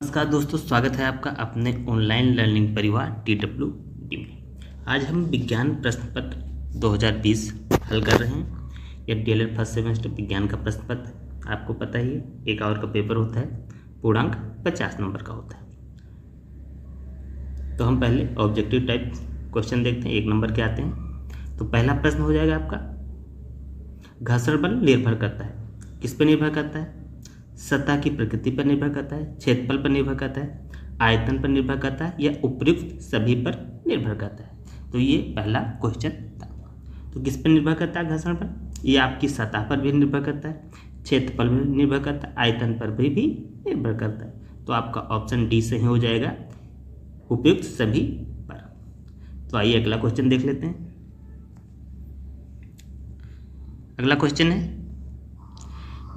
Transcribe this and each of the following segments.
नमस्कार दोस्तों, स्वागत है आपका अपने ऑनलाइन लर्निंग परिवार TWD में। आज हम विज्ञान प्रश्न पत्र 2020 हल कर रहे हैं। यह DLED फर्स्ट सेमेस्टर विज्ञान का प्रश्न पत्र आपको पता ही है, 1 आवर का पेपर होता है, पूर्णांक 50 नंबर का होता है। तो हम पहले ऑब्जेक्टिव टाइप क्वेश्चन देखते हैं, 1 नंबर के आते हैं। तो पहला प्रश्न हो जाएगा आपका, घर्षण बल निर्भर करता है, किस पर निर्भर करता है? सतह की प्रकृति पर निर्भर करता है, क्षेत्रफल पर निर्भर करता है, आयतन पर निर्भर करता है या उपयुक्त सभी पर निर्भर करता है। तो ये पहला क्वेश्चन था। तो किस पर निर्भर करता है घर्षण बल? ये आपकी सतह पर भी निर्भर करता है, क्षेत्रफल में निर्भर करता है, आयतन पर भी निर्भर करता है। तो आपका ऑप्शन डी सही हो जाएगा, उपयुक्त सभी पर। तो आइए अगला क्वेश्चन देख लेते हैं। अगला क्वेश्चन है,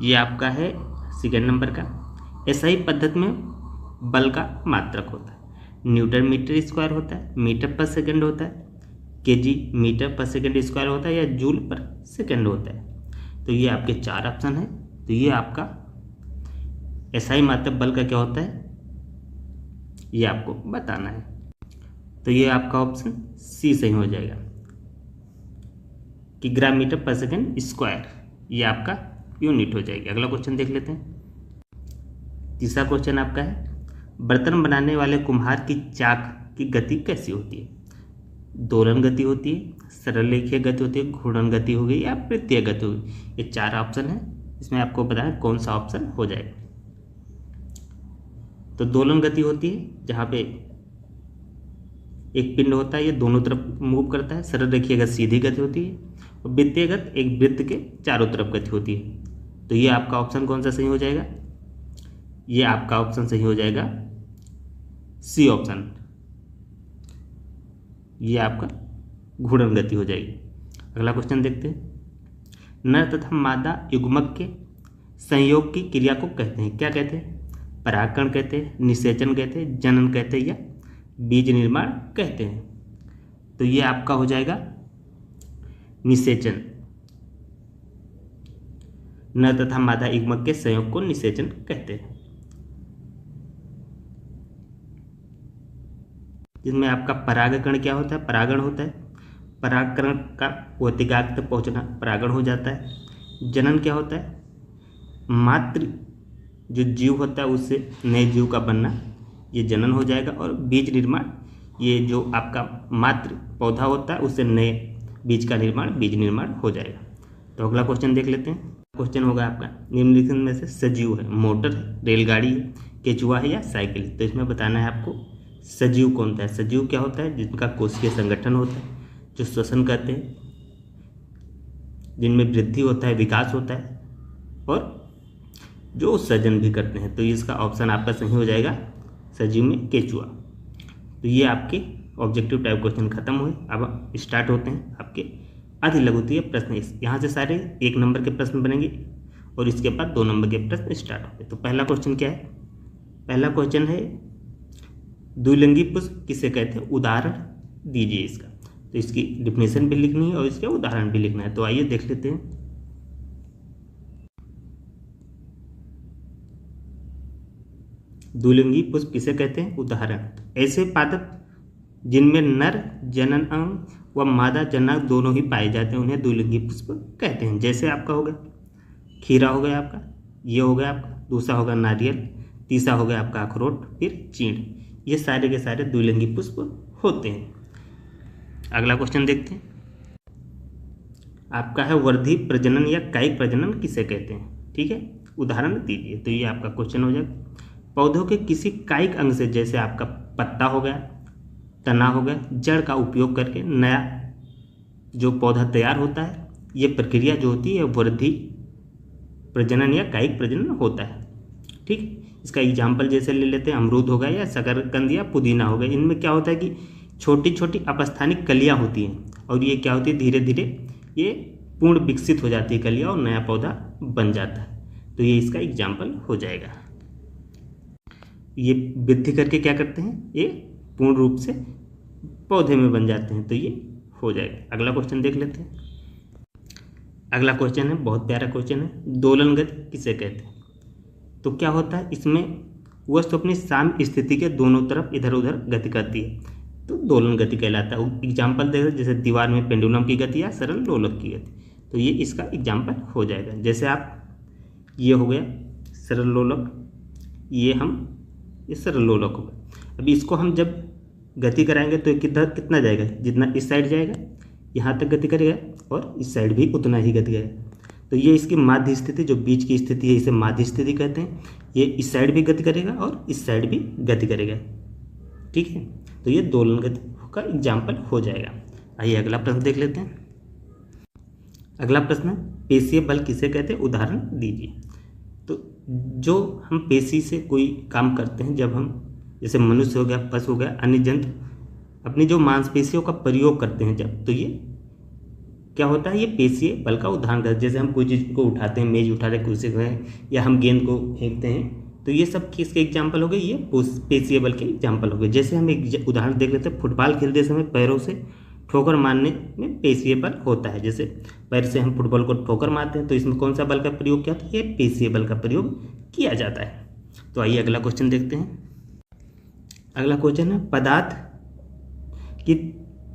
ये आपका है सेकेंड नंबर का। SI पद्धति में बल का मात्रक होता है, न्यूटन मीटर स्क्वायर होता है, मीटर पर सेकंड होता है, केजी मीटर पर सेकंड स्क्वायर होता है या जूल पर सेकंड होता है। तो ये आपके 4 ऑप्शन है। तो ये आपका SI मात्रक बल का क्या होता है, ये आपको बताना है। तो ये आपका ऑप्शन सी सही हो जाएगा कि ग्राम मीटर पर सेकंड स्क्वायर, ये आपका यूनिट हो जाएगी। अगला क्वेश्चन देख लेते हैं। तीसरा क्वेश्चन आपका है, बर्तन बनाने वाले कुम्हार की चाक की गति कैसी होती है? दोलन गति होती है, सरल रेखीय गति होती है, घूर्णन गति हो गई या वृत्तीय गति होगी। ये 4 ऑप्शन है, इसमें आपको बताना कौन सा ऑप्शन हो जाएगा। तो दोलन गति होती है, जहाँ पे एक पिंड होता है, ये दोनों तरफ मूव करता है। सरल रेखीय गति सीधी गति होती है और वृत्तीय गति एक वृत्त के चारों तरफ गति होती है। तो ये आपका ऑप्शन कौन सा सही हो जाएगा? ये आपका ऑप्शन सही हो जाएगा सी ऑप्शन, ये आपका घूर्णन गति हो जाएगी। अगला क्वेश्चन देखते हैं। नर तथा मादा युग्मक के संयोग की क्रिया को कहते हैं, क्या कहते हैं? परागकण कहते हैं, निषेचन कहते हैं, जनन कहते हैं या बीज निर्माण कहते हैं। तो ये आपका हो जाएगा निषेचन। नर तथा मादा युग्मक के संयोग को निषेचन कहते हैं, जिसमें आपका परागकण क्या होता है? परागण होता है। परागकण का कोशिकाग्र तक पहुंचना परागण हो जाता है। जनन क्या होता है? मात्र जो जीव होता है उससे नए जीव का बनना, ये जनन हो जाएगा। और बीज निर्माण, ये जो आपका मात्र पौधा होता है उससे नए बीज का निर्माण, बीज निर्माण हो जाएगा। तो अगला क्वेश्चन देख लेते हैं। क्वेश्चन होगा आपका, निम्नलिखित में से सजीव है? मोटर है, रेलगाड़ी है, केचुआ है या साइकिल है? तो इसमें बताना है आपको सजीव कौन सा है। सजीव क्या होता है? जिनका कोशिकीय संगठन होता है, जो श्वसन करते हैं, जिनमें वृद्धि होता है, विकास होता है और जो उत्सर्जन भी करते हैं। तो इसका ऑप्शन आपका सही हो जाएगा सजीव में केचुआ। तो ये आपके ऑब्जेक्टिव टाइप क्वेश्चन खत्म हुए। अब स्टार्ट होते हैं आपके अति लघुत्तरीय प्रश्न। यहाँ से सारे 1 नंबर के प्रश्न बनेंगे और इसके बाद 2 नंबर के प्रश्न स्टार्ट होंगे। तो पहला क्वेश्चन क्या है? पहला क्वेश्चन है, द्विलिंगी पुष्प किसे कहते हैं? उदाहरण दीजिए इसका। तो इसकी डिफिनेशन भी लिखनी है और इसके उदाहरण भी लिखना है। तो आइए देख लेते हैं। द्विलिंगी पुष्प किसे कहते हैं? उदाहरण, ऐसे पादप जिनमें नर जनन अंग व मादा जननांग दोनों ही पाए जाते हैं, उन्हें द्विलिंगी पुष्प कहते हैं। जैसे आपका हो गया खीरा, हो गया आपका, ये हो गया आपका, दूसरा होगा नारियल, तीसरा हो गया आपका अखरोट, फिर चीड़। ये सारे के सारे द्विलिंगी पुष्प होते हैं। अगला क्वेश्चन देखते हैं। आपका है, वर्धी प्रजनन या कायिक प्रजनन किसे कहते हैं? ठीक है, उदाहरण दीजिए। तो ये आपका क्वेश्चन हो जाएगा, पौधों के किसी कायिक अंग से, जैसे आपका पत्ता हो गया, तना हो गया, जड़ का उपयोग करके नया जो पौधा तैयार होता है, ये प्रक्रिया जो होती है वर्धी प्रजनन या कायिक प्रजनन होता है। ठीक, इसका एग्जाम्पल जैसे ले लेते हैं, अमरूद हो गया या शकरकंद या पुदीना हो गया। इनमें क्या होता है कि छोटी छोटी अपस्थानिक कलियां होती हैं और ये क्या होती है, धीरे धीरे ये पूर्ण विकसित हो जाती है कलियां और नया पौधा बन जाता है। तो ये इसका एग्जाम्पल हो जाएगा। ये वृद्धि करके क्या करते हैं, ये पूर्ण रूप से पौधे में बन जाते हैं। तो ये हो जाएगा। अगला क्वेश्चन देख लेते हैं। अगला क्वेश्चन है, बहुत प्यारा क्वेश्चन है, दोलन गति किसे कहते हैं? तो क्या होता है, इसमें वस्तु अपनी साम्य स्थिति के दोनों तरफ इधर उधर गति करती है तो दोलन गति कहलाता है। एग्जाम्पल देखो, जैसे दीवार में पेंडुलम की गति या सरल लोलक की गति, तो ये इसका एग्जाम्पल हो जाएगा। जैसे आप, ये हो गया सरल लोलक, ये सरल लोलक हो गया। अभी इसको हम जब गति कराएंगे तो कितना जाएगा, जितना इस साइड जाएगा यहाँ तक गति करेगा और इस साइड भी उतना ही गति करेगा। तो ये इसकी माध्य स्थिति, जो बीच की स्थिति है, इसे माध्य स्थिति कहते हैं। ये इस साइड भी गति करेगा और इस साइड भी गति करेगा, ठीक है। तो ये दोलन गति का एग्जाम्पल हो जाएगा। आइए अगला प्रश्न देख लेते हैं। अगला प्रश्न है, पेशीय बल किसे कहते हैं, उदाहरण दीजिए। तो जो हम पेशी से कोई काम करते हैं, जब हम, जैसे मनुष्य हो गया, पशु हो गया, अन्य जंतु अपनी जो मांसपेशियों का प्रयोग करते हैं जब, तो ये क्या होता है, ये पेशीय बल का उदाहरण है। जैसे हम कोई चीज़ को उठाते हैं, मेज उठा रहे, कुर्सी को है, या हम गेंद को फेंकते हैं, तो ये सब किसके एग्जाम्पल हो गए, ये पेशीय बल के एग्जाम्पल हो गए। जैसे हम एक उदाहरण देख लेते हैं, फुटबॉल खेलते समय पैरों से ठोकर मारने में पेशीय बल होता है। जैसे पैर से हम फुटबॉल को ठोकर मारते हैं, तो इसमें कौन सा बल का प्रयोग किया था, ये पेशीय बल का प्रयोग किया जाता है। तो आइए अगला क्वेश्चन देखते हैं। अगला क्वेश्चन है, पदार्थ की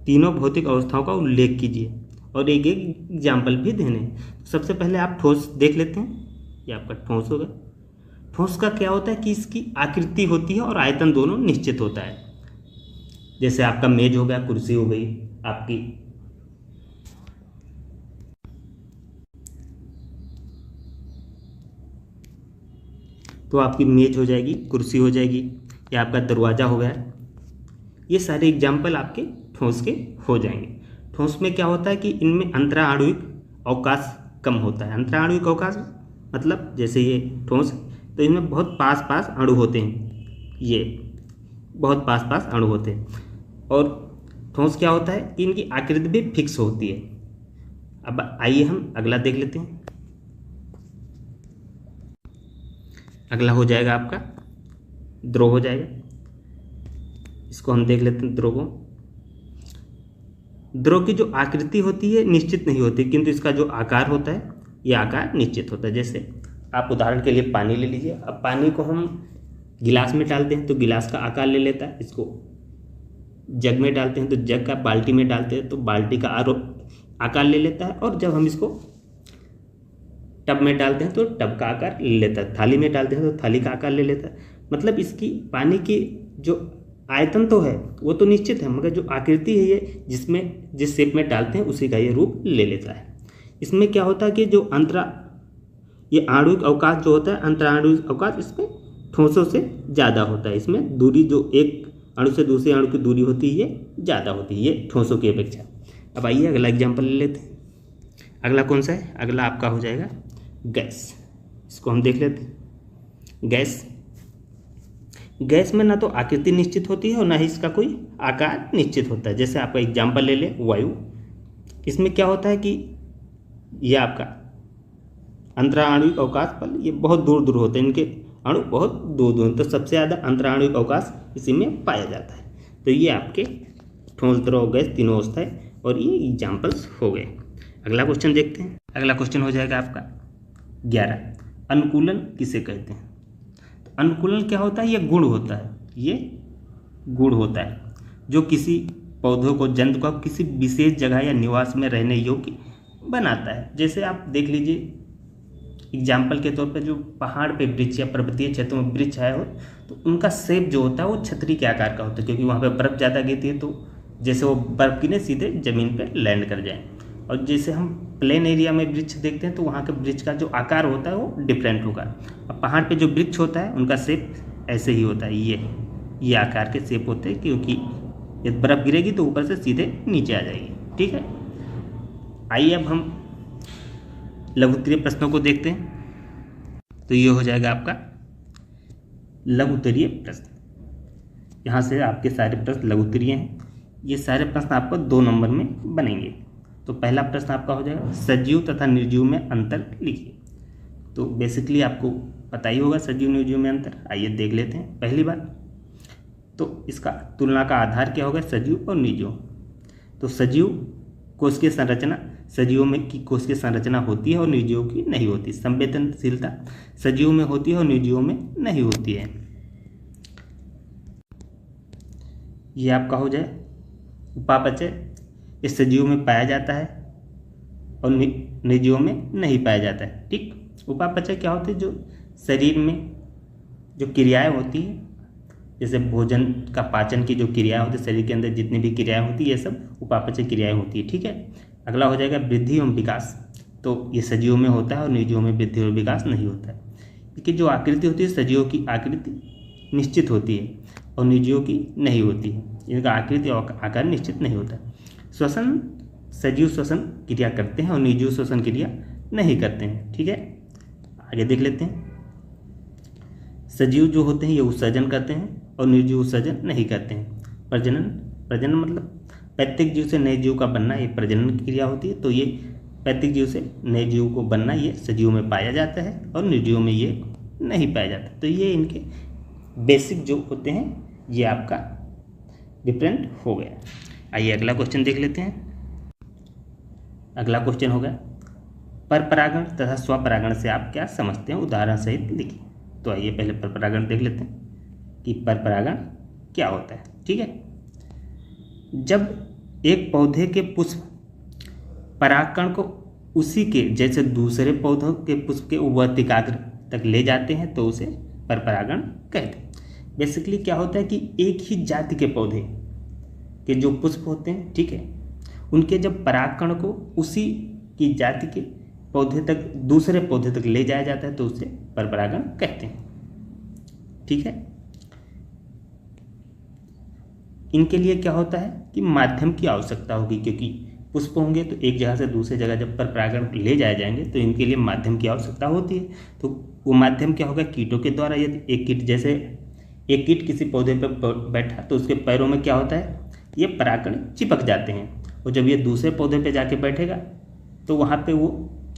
तीनों भौतिक अवस्थाओं का उल्लेख कीजिए और एक एक एग्जाम्पल भी देने। तो सबसे पहले आप ठोस देख लेते हैं, ये आपका ठोस होगा। ठोस का क्या होता है कि इसकी आकृति होती है और आयतन दोनों निश्चित होता है। जैसे आपका मेज हो गया, कुर्सी हो गई आपकी, तो आपकी मेज हो जाएगी, कुर्सी हो जाएगी, या आपका दरवाजा हो गया। ये सारे एग्जाम्पल आपके ठोस के हो जाएंगे। ठोस में क्या होता है कि इनमें अंतराणुविक अवकाश कम होता है। अंतराणुविक अवकाश मतलब जैसे ये ठोस, तो इनमें बहुत पास पास अणु होते हैं, ये बहुत पास पास अणु होते हैं। और ठोस क्या होता है कि इनकी आकृति भी फिक्स होती है। अब आइए हम अगला देख लेते हैं। अगला हो जाएगा आपका द्रव हो जाएगा। इसको हम देख लेते हैं द्रव को। द्रव की जो आकृति होती है निश्चित नहीं होती, किंतु इसका जो आकार होता है ये आकार निश्चित होता है। जैसे आप उदाहरण के लिए पानी ले लीजिए। अब पानी को हम गिलास में डालते हैं तो गिलास का आकार ले लेता है, इसको जग में डालते हैं तो जग का, बाल्टी में डालते हैं तो बाल्टी का आकार ले लेता है, और जब हम इसको टब में डालते हैं तो टब का आकार ले लेता है, थाली में डालते हैं तो थाली का आकार ले लेता है। मतलब इसकी पानी की जो आयतन तो है वो तो निश्चित है, मगर जो आकृति है ये जिस शेप में डालते हैं उसी का ये रूप ले लेता है। इसमें क्या होता है कि जो ये आणविक अवकाश जो होता है, अंतराणुविक अवकाश, इसमें ठोसों से ज़्यादा होता है। इसमें दूरी जो एक अणु से दूसरे अणु की दूरी होती है ये ज़्यादा होती है, ये ठोसों की अपेक्षा। अब आइए अगला एग्जाम्पल ले लेते हैं। अगला कौन सा है, अगला आपका हो जाएगा गैस। इसको हम देख लेते हैं। गैस में ना तो आकृति निश्चित होती है और ना ही इसका कोई आकार निश्चित होता है। जैसे आपका एग्जाम्पल ले ले वायु। इसमें क्या होता है कि ये आपका अंतराणुविक अवकाश बल ये बहुत दूर दूर होते हैं, इनके अणु बहुत दूर दूर, तो सबसे ज़्यादा अंतराणुविक अवकाश इसी में पाया जाता है। तो ये आपके ठोस, द्रव, गैस तीनों अवस्था है, और ये एग्जाम्पल्स हो गए। अगला क्वेश्चन देखते हैं। अगला क्वेश्चन हो जाएगा आपका 11, अनुकूलन किसे कहते हैं। तो अनुकूलन क्या होता है, ये गुण होता है, ये गुण होता है जो किसी पौधों को, जंतु को किसी विशेष जगह या निवास में रहने योग्य बनाता है। जैसे आप देख लीजिए एग्जाम्पल के तौर पे, जो पहाड़ पे वृक्ष या पर्वतीय क्षेत्रों में वृक्ष आए हो तो उनका शेप जो होता है वो छतरी के आकार का होता है, क्योंकि वहाँ पे बर्फ़ ज़्यादा गिरती है, तो जैसे वो बर्फ़ गिरे सीधे ज़मीन पे लैंड कर जाए। और जैसे हम प्लेन एरिया में वृक्ष देखते हैं तो वहाँ के वृक्ष का जो आकार होता है वो डिफरेंट होगा। और पहाड़ पे जो वृक्ष होता है उनका शेप ऐसे ही होता है, ये आकार के शेप होते हैं, क्योंकि यदि बर्फ़ गिरेगी तो ऊपर से सीधे नीचे आ जाएगी। ठीक है, आइए अब हम लघुत्तरीय प्रश्नों को देखते हैं। तो ये हो जाएगा आपका लघुत्तरीय प्रश्न। यहाँ से आपके सारे प्रश्न लघुत्तरीय हैं। ये सारे प्रश्न आपको 2 नंबर में बनेंगे। तो पहला प्रश्न आपका हो जाएगा, सजीव तथा निर्जीव में अंतर लिखिए। तो बेसिकली आपको पता ही होगा सजीव निर्जीव में अंतर। आइए देख लेते हैं। पहली बात तो इसका तुलना का आधार क्या होगा, सजीव और निर्जीव। तो सजीव कोशिकीय संरचना, सजीवों में की कोशिकीय संरचना होती है और निर्जीवों की नहीं होती। संवेदनशीलता सजीवों में होती है और निर्जीवों में नहीं होती है। ये आपका हो जाए उपापचय, इस सजीव में पाया जाता है और निर्जीवों में नहीं पाया जाता है। ठीक, उपापचय क्या होते हैं? जो शरीर में जो क्रियाएं होती हैं, जैसे भोजन का पाचन की जो क्रियाएं होती है, शरीर के अंदर जितनी भी क्रियाएं होती है ये सब उपापचय क्रियाएं होती है। ठीक है, अगला हो जाएगा वृद्धि एवं विकास। तो ये सजीवों में होता है और निर्जीवों में वृद्धि और विकास नहीं होता है। क्योंकि जो आकृति होती है सजीवों की आकृति निश्चित होती है और निर्जीवों की नहीं होती है, इनका आकृति और आकार निश्चित नहीं होता है। श्वसन, सजीव श्वसन क्रिया करते हैं और निर्जीव श्वसन क्रिया नहीं करते हैं। ठीक है, आगे देख लेते हैं। सजीव जो होते हैं ये उत्सर्जन करते हैं और निर्जीव उत्सर्जन नहीं करते हैं। प्रजनन, प्रजनन मतलब पैतृक जीव से नए जीव का बनना, ये प्रजनन की क्रिया होती है। तो ये पैतृक जीव से नए जीव को बनना ये सजीव में पाया जाता है और निर्जीव में ये नहीं पाया जाता। तो ये इनके बेसिक जो होते हैं ये आपका डिफरेंट हो गया। आइए अगला क्वेश्चन देख लेते हैं। अगला क्वेश्चन होगा पर परागण तथा स्वपरागण से आप क्या समझते हैं, उदाहरण सहित लिखिए। तो आइए पहले पर परागण देख लेते हैं कि पर परागण क्या होता है। ठीक है, जब एक पौधे के पुष्प परागकण को उसी के जैसे दूसरे पौधों के पुष्प के वर्तिकाग्र तक ले जाते हैं तो उसे पर परागण कहते हैं। बेसिकली क्या होता है कि एक ही जाति के पौधे के जो पुष्प होते हैं, ठीक है, उनके जब परागकण को उसी की जाति के पौधे तक, दूसरे पौधे तक ले जाया जाता है तो उसे पर परागण कहते हैं। ठीक है, इनके लिए क्या होता है कि माध्यम की आवश्यकता होगी, क्योंकि पुष्प होंगे तो एक जगह से दूसरे जगह जब पर परागण ले जाए जाएंगे तो इनके लिए माध्यम की आवश्यकता होती है। तो वो माध्यम क्या होगा? कीटों के द्वारा। यदि एक कीट, जैसे एक कीट किसी पौधे पर बैठा तो उसके पैरों में क्या होता है, ये परागकण चिपक जाते हैं और जब ये दूसरे पौधे पे जाके बैठेगा तो वहाँ पे वो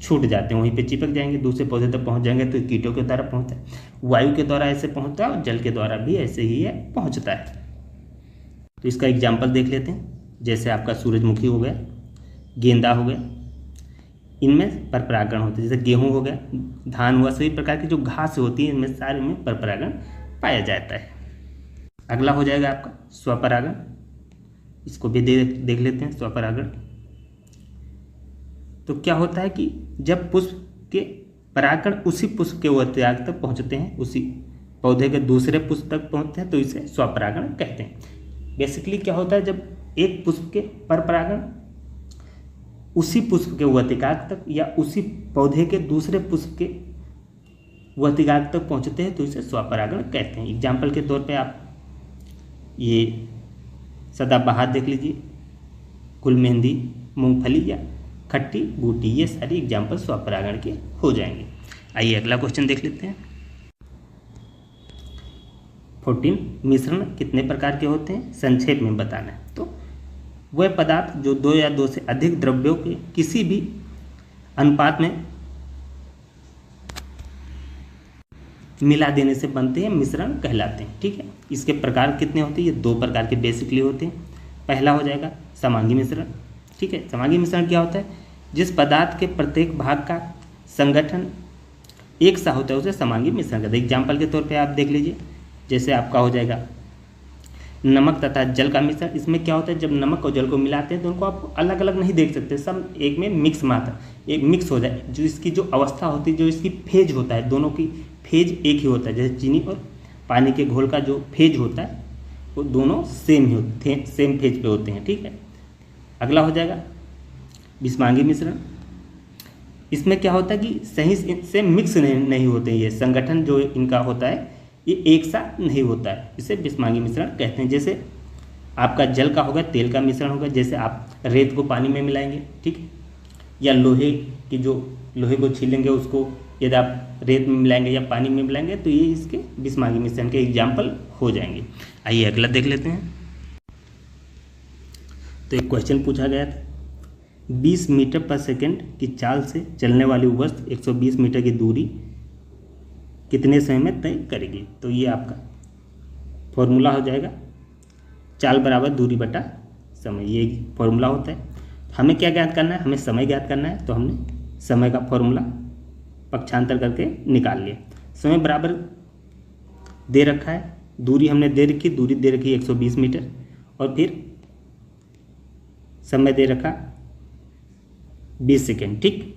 छूट जाते हैं, वहीं पे चिपक जाएंगे, दूसरे पौधे तक पहुँच जाएंगे। तो कीटों के द्वारा पहुँचता है, वायु के द्वारा ऐसे पहुँचता है और जल के द्वारा भी ऐसे ही है पहुँचता है। तो इसका एग्जाम्पल देख लेते हैं। जैसे आपका सूरजमुखी हो गया, गेंदा हो गया, इनमें पर परागण होते हैं। जैसे गेहूँ हो गया, धान हुआ, सभी प्रकार की जो घास होती है इनमें सारे में पर परागण पाया जाता है। अगला हो जाएगा आपका स्वपरागण। इसको भी देख लेते हैं स्वपरागण। तो क्या होता है कि जब पुष्प के परागकण उसी पुष्प के वर्तिकाग्र तक पहुंचते हैं, उसी पौधे के दूसरे पुष्प तक पहुंचते हैं तो इसे स्वपरागण कहते हैं। बेसिकली क्या होता है, जब एक पुष्प के पर परागण उसी पुष्प के वर्तिकाग्र तक या उसी पौधे के दूसरे पुष्प के वर्तिकाग्र तक पहुंचते हैं तो इसे स्वपरागण कहते हैं। एग्जाम्पल के तौर पे आप ये सदाबहार देख लीजिए, गुलमेहंदी, मूंगफली या खट्टी बूटी, ये सारी एग्जाम्पल स्वपरागण के हो जाएंगे। आइए अगला क्वेश्चन देख लेते हैं। 14 मिश्रण कितने प्रकार के होते हैं, संक्षेप में बताना है। तो वह पदार्थ जो 2 या 2 से अधिक द्रव्यों के किसी भी अनुपात में मिला देने से बनते हैं मिश्रण कहलाते हैं। ठीक है, इसके प्रकार कितने होते हैं? ये 2 प्रकार के बेसिकली होते हैं। पहला हो जाएगा समांगी मिश्रण। ठीक है, समांगी मिश्रण क्या होता है? जिस पदार्थ के प्रत्येक भाग का संगठन एक सा होता है उसे समांगी मिश्रण कहते हैं। एग्जाम्पल के तौर पे आप देख लीजिए, जैसे आपका हो जाएगा नमक तथा जल का मिश्रण। इसमें क्या होता है, जब नमक और जल को मिलाते हैं तो उनको आप अलग अलग नहीं देख सकते, सब एक में मिक्स मात्रा, एक मिक्स हो जाए। जो इसकी जो अवस्था होती है, जो इसकी फेज होता है, दोनों की फेज एक ही होता है। जैसे चीनी और पानी के घोल का जो फेज होता है वो दोनों सेम ही होते हैं, सेम फेज पे होते हैं। ठीक है, अगला हो जाएगा विषमांगी मिश्रण। इसमें क्या होता है कि सही से मिक्स नहीं होते, ये संगठन जो इनका होता है ये एक सा नहीं होता है, इसे विषमांगी मिश्रण कहते हैं। जैसे आपका जल का होगा, तेल का मिश्रण होगा, जैसे आप रेत को पानी में मिलाएंगे, ठीक है, या लोहे की जो लोहे को छीलेंगे उसको यदि आप रेत में मिलाएंगे या पानी में मिलाएंगे तो ये इसके विषमांगी मिश्रण के एग्जाम्पल हो जाएंगे। आइए अगला देख लेते हैं। तो एक क्वेश्चन पूछा गया था, 20 मीटर पर सेकंड की चाल से चलने वाली वस्तु 120 मीटर की दूरी कितने समय में तय करेगी? तो ये आपका फॉर्मूला हो जाएगा, चाल बराबर दूरी बटा समय, ये फॉर्मूला होता है। हमें क्या ज्ञात करना है? हमें समय ज्ञात करना है। तो हमने समय का फॉर्मूला पक्षांतर करके निकाल लिया। समय बराबर दे रखा है, दूरी हमने दे रखी, दूरी दे रखी 120 मीटर और फिर समय दे रखा 20 सेकेंड। ठीक,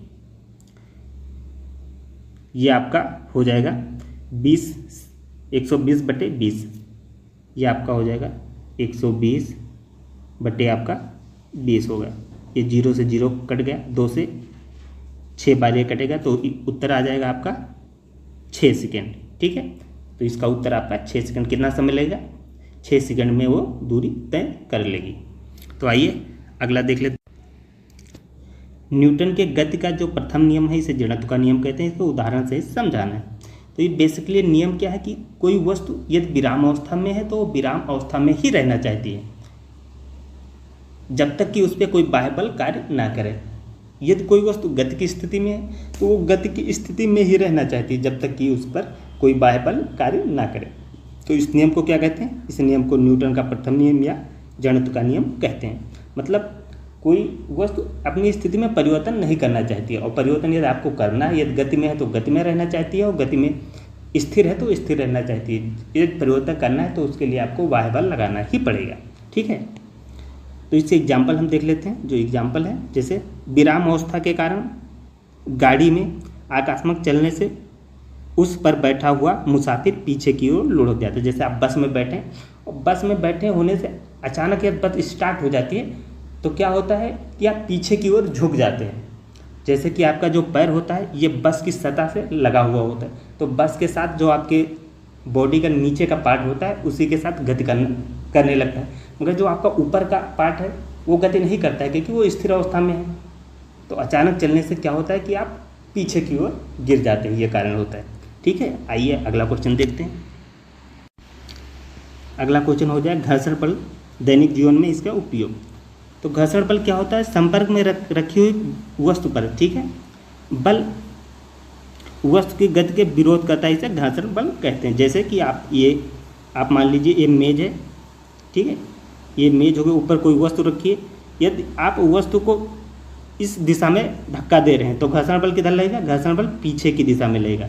ये आपका हो जाएगा 120/20, ये आपका हो जाएगा 120 आपका 20 होगा। ये 0 से 0 कट गया, 2 से 6 बार ये कटेगा, तो उत्तर आ जाएगा आपका 6 सेकेंड। ठीक है, तो इसका उत्तर आपका 6 सेकेंड। कितना समय लगेगा? 6 सेकेंड में वो दूरी तय कर लेगी। तो आइए अगला देख लेते। न्यूटन के गति का जो प्रथम नियम है, इसे जड़त्व का नियम कहते हैं। इसको उदाहरण से समझाना है। तो ये बेसिकली नियम क्या है कि कोई वस्तु यदि विराम अवस्था में है तो वो विराम अवस्था में ही रहना चाहती है जब तक कि उस पर कोई बाह्य बल कार्य ना करे। यदि कोई वस्तु गति की स्थिति में है तो वो गति की स्थिति में ही रहना चाहती है जब तक कि उस पर कोई बाह्य बल कार्य ना करे। तो इस नियम को क्या कहते हैं? इस नियम को न्यूटन का प्रथम नियम या जड़त्व का नियम कहते हैं। मतलब कोई वस्तु अपनी स्थिति में परिवर्तन नहीं करना चाहती है, और परिवर्तन यदि आपको करना है, यदि गति में है तो गति में रहना चाहती है, और गति में स्थिर है तो स्थिर रहना चाहती है। यदि परिवर्तन करना है तो उसके लिए आपको बाह्य बल लगाना ही पड़ेगा। ठीक है, तो इससे एग्जाम्पल हम देख लेते हैं। जो एग्जाम्पल है, जैसे विराम अवस्था के कारण गाड़ी में आकस्मिक चलने से उस पर बैठा हुआ मुसाफिर पीछे की ओर लुढ़क जाता है। जैसे आप बस में बैठे और बस में बैठे होने से अचानक यदि बस स्टार्ट हो जाती है तो क्या होता है कि आप पीछे की ओर झुक जाते हैं। जैसे कि आपका जो पैर होता है ये बस की सतह से लगा हुआ होता है, तो बस के साथ जो आपके बॉडी का नीचे का पार्ट होता है उसी के साथ गति करने लगता है। मगर जो आपका ऊपर का पार्ट है वो गति नहीं करता है, क्योंकि वो स्थिर अवस्था में है। तो अचानक चलने से क्या होता है कि आप पीछे की ओर गिर जाते हैं, ये कारण होता है। ठीक है, आइए अगला क्वेश्चन देखते हैं। अगला क्वेश्चन हो जाए घर्षण बल दैनिक जीवन में इसका उपयोग। तो घर्षण बल क्या होता है? संपर्क में रखी हुई वस्तु पर, ठीक है, बल वस्तु की गति के विरोध करता है, इसे घर्षण बल कहते हैं। जैसे कि आप मान लीजिए ये मेज है, ठीक है, ये मेज हो गई, ऊपर कोई वस्तु रखी है। यदि आप वस्तु को इस दिशा में धक्का दे रहे हैं तो घर्षण बल किधर लगेगा? घर्षण बल पीछे की दिशा में लगेगा।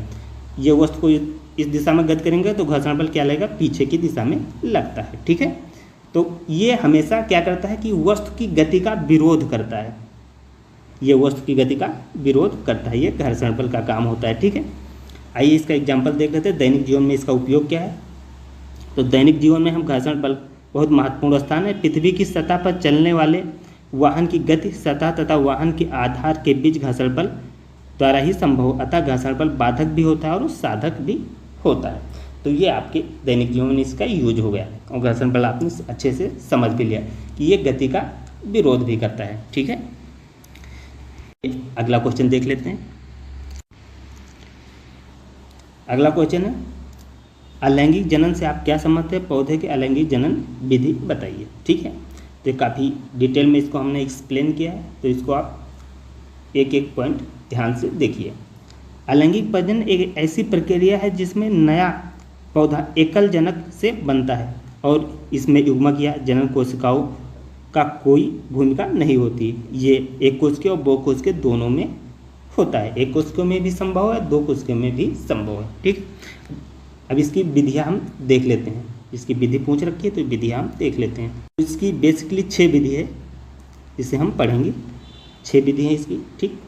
ये वस्तु को इस दिशा में गति करेंगे तो घर्षण बल क्या लगेगा? पीछे की दिशा में लगता है। ठीक है, तो ये हमेशा क्या करता है कि वस्तु की गति का विरोध करता है। ये वस्तु की गति का विरोध करता है, ये घर्षण बल का काम होता है। ठीक है, आइए इसका एग्जाम्पल देख लेते हैं। दैनिक जीवन में इसका उपयोग क्या है? तो दैनिक जीवन में हम घर्षण बल बहुत महत्वपूर्ण स्थान है। पृथ्वी की सतह पर चलने वाले वाहन की गति सतह तथा वाहन के आधार के बीच घर्षण बल द्वारा ही संभव, अतः घर्षण बल बाधक भी होता है और साधक भी होता है। तो ये आपके दैनिक जीवन में इसका यूज हो गया, और घर्षण बल आपने अच्छे से समझ भी लिया कि ये गति का विरोध भी करता है। ठीक है, अगला क्वेश्चन देख लेते हैं। अगला क्वेश्चन है अलैंगिक जनन से आप क्या समझते हैं? पौधे के अलैंगिक जनन विधि बताइए। ठीक है, तो काफ़ी डिटेल में इसको हमने एक्सप्लेन किया है, तो इसको आप एक एक पॉइंट ध्यान से देखिए। अलैंगिक प्रजनन एक ऐसी प्रक्रिया है जिसमें नया पौधा एकल जनक से बनता है और इसमें युग्मक या जनन कोशिकाओं का कोई भूमिका नहीं होती। ये एक कोशिका और बहु कोशिका दोनों में होता है। एक कोशिका में भी संभव है, दो कोशिका में भी संभव है। ठीक, अब इसकी विधियाँ हम देख लेते हैं। इसकी विधि पूछ रखी है तो विधियाँ हम देख लेते हैं। इसकी बेसिकली 6 विधि है, इसे हम पढ़ेंगे। 6 विधि है इसकी। ठीक,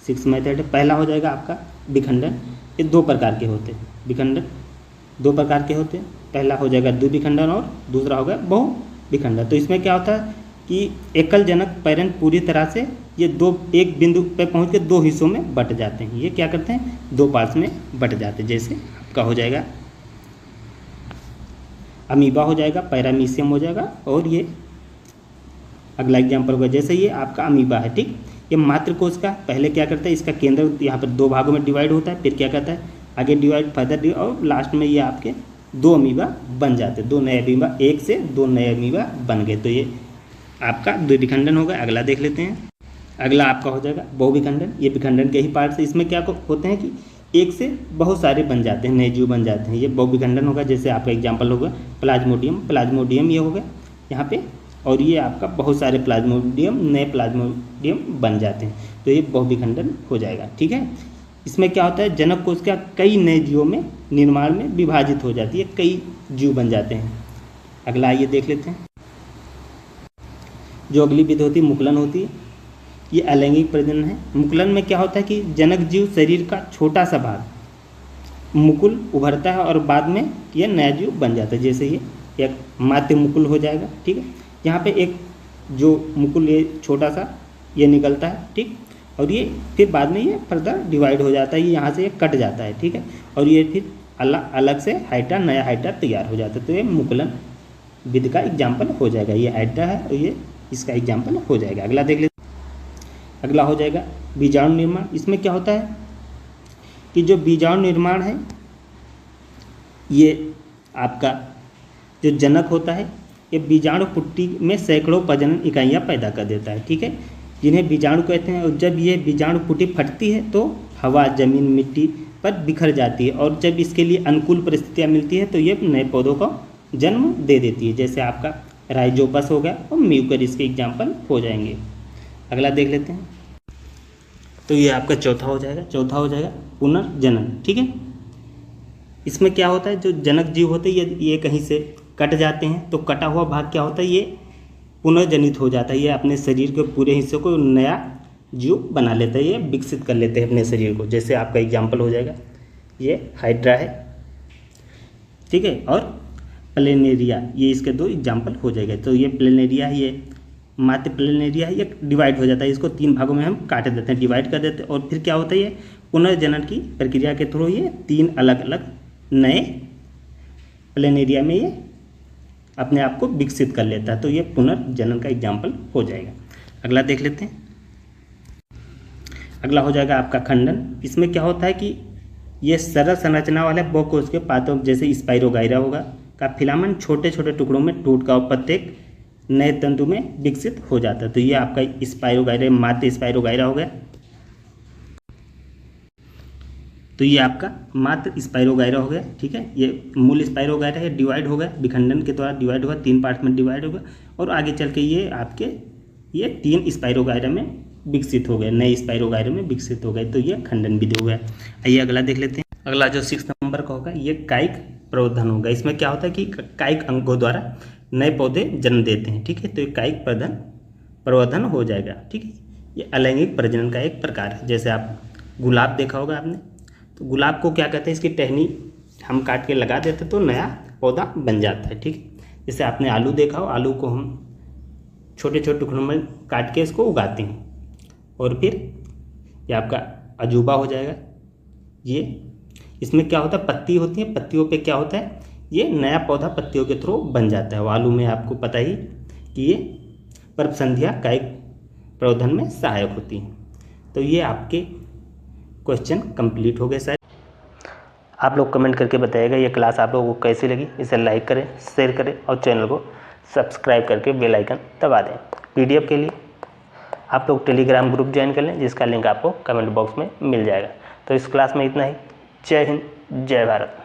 6 मेथड है। पहला हो जाएगा आपका विखंडन। ये 2 प्रकार के होते हैं। विखंडन 2 प्रकार के होते हैं। पहला हो जाएगा द्विविखंडन और दूसरा होगा बहुविखंडन। तो इसमें क्या होता है कि एकल जनक पैरेंट पूरी तरह से ये एक बिंदु पे पहुंच के 2 हिस्सों में बट जाते हैं। ये क्या करते हैं? 2 पार्ट्स में बट जाते हैं। जैसे आपका हो जाएगा अमीबा हो जाएगा, पैरामीशियम हो जाएगा, और ये अगला एग्जाम्पल होगा। जैसे ये आपका अमीबा है, ठीक, ये मातृ कोश का पहले क्या करता है, इसका केंद्र यहाँ पर 2 भागों में डिवाइड होता है, फिर क्या करता है आगे डिवाइड फर्दर, और लास्ट में ये आपके 2 अमीबा बन जाते हैं। 2 नए अमीबा, 1 से 2 नए अमीबा बन गए। तो ये आपका द्विविखंडन होगा। अगला देख लेते हैं। अगला आपका हो जाएगा बहुविखंडन। ये विखंडन के ही पार्ट से, इसमें क्या होते हैं कि एक से बहुत सारे बन जाते हैं, नए जीव बन जाते हैं। ये बहुविखंडन होगा। जैसे आपका एग्जाम्पल होगा प्लाज्मोडियम ये हो गया यहाँ पे, और ये आपका बहुत सारे प्लाज्मोडियम, नए प्लाज्मोडियम बन जाते हैं। तो ये बहुविखंडन हो जाएगा। ठीक है, इसमें क्या होता है, जनक कोशिका कई नए जीवों में निर्माण में विभाजित हो जाती है, कई जीव बन जाते हैं। अगला आइए देख लेते हैं। जो अगली विधि होती है मुकुलन होती है। ये अलैंगिक प्रजनन है। मुकुलन में क्या होता है कि जनक जीव शरीर का छोटा सा भाग मुकुल उभरता है और बाद में ये नया जीव बन जाता है। जैसे ये एक माध्य मुकुल हो जाएगा, ठीक है। यहाँ पे एक जो मुकुल ये छोटा सा ये निकलता है, ठीक, और ये फिर बाद में ये फर्दर डिवाइड हो जाता है, ये यहाँ से ये कट जाता है, ठीक है, और ये फिर अलग अलग से हाइड्रा, नया हाइड्रा तैयार हो जाता है। तो ये मुकुलन विधि का एग्जाम्पल हो जाएगा। ये हाइड्रा है और ये इसका एग्जाम्पल हो जाएगा। अगला देख लेते। अगला हो जाएगा बीजाणु निर्माण। इसमें क्या होता है कि जो बीजाणु निर्माण है ये आपका जो जनक होता है ये बीजाणु पुट्टी में सैकड़ों प्रजनन इकाइयाँ पैदा कर देता है, ठीक है, जिन्हें बीजाणु कहते हैं। और जब ये बीजाणु पुट्टी फटती है तो हवा, जमीन, मिट्टी पर बिखर जाती है और जब इसके लिए अनुकूल परिस्थितियाँ मिलती है तो ये नए पौधों को जन्म दे देती है। जैसे आपका राइजोपस हो गया और म्यूकर इसके एग्जाम्पल हो जाएंगे। अगला देख लेते हैं। तो ये आपका चौथा हो जाएगा पुनर्जनन, ठीक है। इसमें क्या होता है जो जनक जीव होते हैं ये कहीं से कट जाते हैं तो कटा हुआ भाग क्या होता है ये पुनर्जनित हो जाता है। ये अपने शरीर के पूरे हिस्से को नया जीव बना लेता है, ये विकसित कर लेते हैं अपने शरीर को। जैसे आपका एग्जाम्पल हो जाएगा ये हाइड्रा है, ठीक है, और प्लेनेरिया, ये इसके दो एग्जाम्पल हो जाएगा। तो ये प्लेनेरिया है, ये मात्र प्लेनेरिया है, ये डिवाइड हो जाता है। इसको 3 भागों में हम काट देते हैं, डिवाइड कर देते हैं और फिर क्या होता है ये पुनर्जनन की प्रक्रिया के थ्रू ये 3 अलग अलग नए प्लेनेरिया में ये अपने आप को विकसित कर लेता है। तो ये पुनर्जनन का एग्जाम्पल हो जाएगा। अगला देख लेते हैं। अगला हो जाएगा आपका खंडन। इसमें क्या होता है कि ये सरल संरचना वाले बहुकोश के पातों जैसे स्पाइरोगाइरा होगा का फिलामेंट छोटे छोटे टुकड़ों में टूट कर प्रत्येक नए तंतु में विकसित हो जाता है। तो ये आपका स्पाइरोगाइरा, मात्र स्पाइरोगाइरा हो गया। तो ये आपका मात्र स्पाइरोगाइरा हो गया, ठीक है। ये मूल स्पाइरोगाइरा है, डिवाइड हो गया, विखंडन के द्वारा डिवाइड होगा, 3 पार्ट में डिवाइड होगा और आगे चल के ये आपके ये 3 स्पाइरोगाइरा में विकसित हो गए, नए स्पाइरोगाइरा में विकसित हो गए। तो ये खंडन विधि हो गया। आइए अगला देख लेते हैं। अगला जो 6 नंबर का होगा ये कायिक प्रवर्धन होगा। इसमें क्या होता है कि कायिक अंगों द्वारा नए पौधे जन्म देते हैं, ठीक है। तो ये कायिक प्रवर्धन हो जाएगा, ठीक है। ये अलैंगिक प्रजनन का एक प्रकार है। जैसे आप गुलाब देखा होगा आपने, तो गुलाब को क्या कहते हैं, इसकी टहनी हम काट के लगा देते तो नया पौधा बन जाता है, ठीक है। जैसे आपने आलू देखा हो, आलू को हम छोटे छोटे टुकड़ों में काट के इसको उगाते हैं और फिर ये आपका अजूबा हो जाएगा। ये इसमें क्या होता है पत्ती होती है, पत्तियों पे क्या होता है ये नया पौधा पत्तियों के थ्रू बन जाता है। वो आलू में आपको पता ही कि ये पर्वसंधियाँ कायिक प्रवर्धन में सहायक होती हैं। तो ये आपके क्वेश्चन कंप्लीट हो गए सर। आप लोग कमेंट करके बताइएगा ये क्लास आप लोगों को कैसी लगी। इसे लाइक करें, शेयर करें और चैनल को सब्सक्राइब करके बेल आइकन दबा दें। पीडीएफ के लिए आप लोग टेलीग्राम ग्रुप ज्वाइन कर लें, जिसका लिंक आपको कमेंट बॉक्स में मिल जाएगा। तो इस क्लास में इतना ही। जय हिंद, जय भारत।